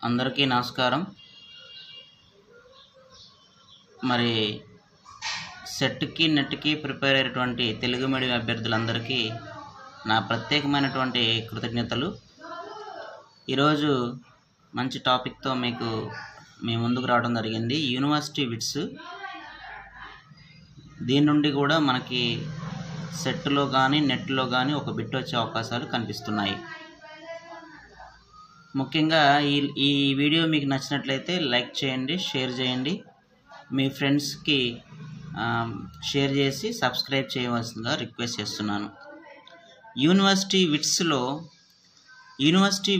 అందరికీ నమస్కారం. మరి సెట్కి నెట్కి ప్రిపేర్ అయ్యేటువంటి తెలుగు మీడియం అభ్యర్థులందరికీ నా ప్రత్యేకమైనటువంటి కృతజ్ఞతలు. ఈరోజు మంచి టాపిక్తో మీ ముందుకు రావడం జరిగింది. యూనివర్సిటీ విట్స్. దీని నుండి కూడా మనకి సెట్లో కానీ నెట్లో కానీ ఒక బిట్ వచ్చే అవకాశాలు కనిపిస్తున్నాయి. ముఖ్యంగా ఈ వీడియో మీకు నచ్చినట్లయితే లైక్ చేయండి, షేర్ చేయండి, మీ ఫ్రెండ్స్కి షేర్ చేసి సబ్స్క్రైబ్ చేయవలసిందిగా రిక్వెస్ట్ చేస్తున్నాను. University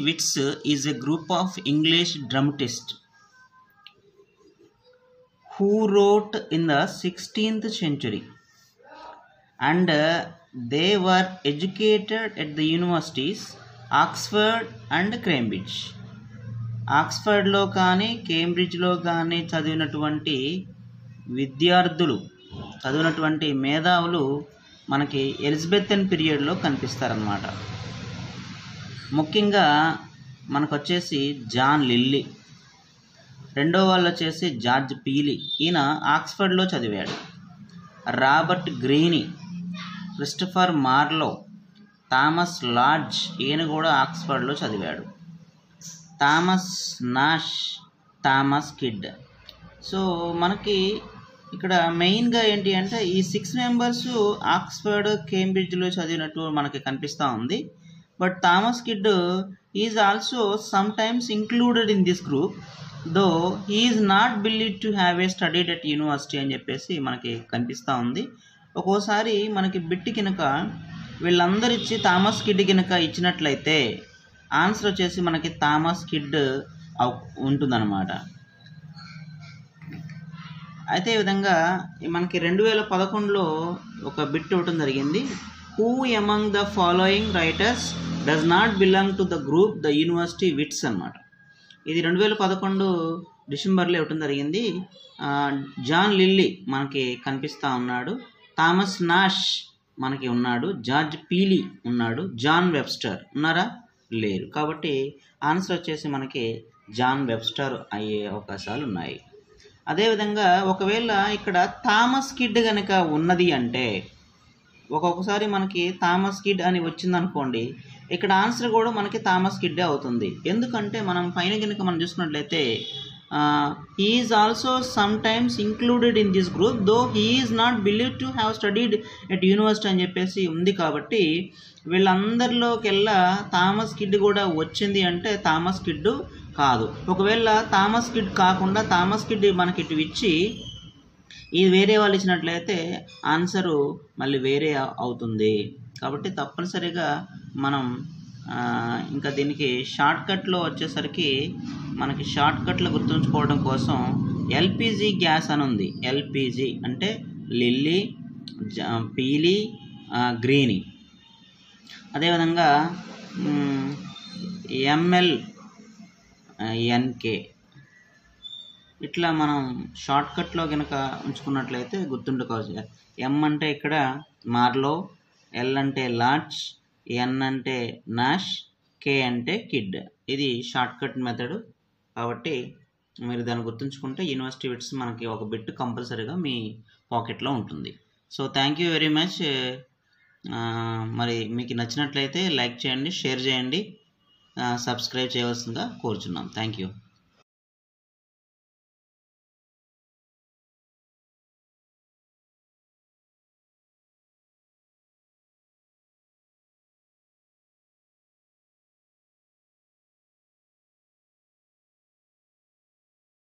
wits is a group of English dramatist who wrote in the 16th century and they were educated at the universities Oxford and Cambridge. ఆక్స్ఫర్డ్లో కానీ కేంబ్రిడ్జ్లో కానీ చదివినటువంటి మేధావులు మనకి ఎలిజబెథన్ పీరియడ్లో కనిపిస్తారన్నమాట. ముఖ్యంగా మనకు వచ్చేసి జాన్ లిల్లీ, రెండో వాళ్ళు వచ్చేసి జార్జ్ పీలీ, ఈయన ఆక్స్ఫర్డ్లో చదివాడు. Robert Greene, Christopher Marlowe, Thomas Lodge, ఈయన కూడా ఆక్స్ఫర్డ్లో చదివాడు. Thomas Nashe, Thomas Kyd. So మనకి ఇక్కడ మెయిన్గా ఏంటి అంటే ఈ 6 మెంబర్స్ ఆక్స్ఫర్డ్ కేంబ్రిడ్జ్లో చదివినట్టు మనకి కనిపిస్తూ ఉంది. But Thomas kid is also some times included in this group, though he is not believed to have a studied at university అని చెప్పేసి మనకి కనిపిస్తూ ఉంది. ఒక్కోసారి మనకి బిట్టి కనుక వీళ్ళందరూ ఇచ్చి థామస్ కిడ్ కనుక ఇచ్చినట్లయితే ఆన్సర్ వచ్చేసి మనకి థామస్ కిడ్ ఉంటుందన్నమాట. అయితే ఈ విధంగా మనకి 2011లో ఒక బిట్ ఇవ్వటం జరిగింది. Who among the following writers does not belong to the group the university wits అన్నమాట. ఇది 2011 డిసెంబర్లో ఇవ్వటం జరిగింది. జాన్ లిల్లీ మనకి కనిపిస్తూ ఉన్నాడు, థామస్ నాష్ మనకి ఉన్నాడు, జార్జ్ పీలీ ఉన్నాడు, జాన్ వెబ్స్టర్ ఉన్నారా? లేరు. కాబట్టి ఆన్సర్ వచ్చేసి మనకి జాన్ వెబ్స్టర్ అయ్యే అవకాశాలు ఉన్నాయి. అదేవిధంగా ఒకవేళ ఇక్కడ థామస్ కిడ్ కనుక ఉన్నది అంటే ఒక్కొక్కసారి మనకి థామస్ కిడ్ అని వచ్చిందనుకోండి, ఇక్కడ ఆన్సర్ కూడా మనకి థామస్ కిడ్డే అవుతుంది. ఎందుకంటే మనం పైన కనుక మనం చూసుకున్నట్లయితే he is also sometimes included in this group though he is not believed to have studied at university అని చెప్పేసి ఉంది. కాబట్టి వీళ్ళందరిలోకెల్లా థామస్ కిడ్ కూడా వచ్చింది అంటే థామస్ కిడ్ కాదు. ఒకవేళ థామస్ కిడ్ కాకుండా థామస్ కిడ్ మనకి ఇటు ఇచ్చి ఇది వేరే వాళ్ళు ఇచ్చినట్లయితే ఆన్సరు మళ్ళీ వేరే అవుతుంది. కాబట్టి తప్పనిసరిగా మనం ఇంకా దీనికి షార్ట్కట్లో వచ్చేసరికి మనకి షార్ట్కట్లో గుర్తుంచుకోవడం కోసం ఎల్పిజి గ్యాస్ అని ఉంది. ఎల్పిజి అంటే లిల్లీ, పీలీ, గ్రీనీ. అదేవిధంగా ఎంఎల్ఎన్కే. ఇట్లా మనం షార్ట్కట్లో కనుక ఉంచుకున్నట్లయితే గుర్తుండుకోవచ్చు. ఎం అంటే ఇక్కడ మార్లో, ఎల్ అంటే లాడ్జ్, ఎన్ అంటే నాష్, కే అంటే కిడ్. ఇది షార్ట్కట్ మెథడ్. కాబట్టి మీరు దాన్ని గుర్తుంచుకుంటే యూనివర్సిటీ విట్స్ మనకి ఒక బిట్ కంపల్సరీగా మీ పాకెట్లో ఉంటుంది. So thank you very much. మరి మీకు నచ్చినట్లయితే లైక్ చేయండి, షేర్ చేయండి, సబ్స్క్రైబ్ చేయవలసిందిగా కోరుచున్నాం. Thank you.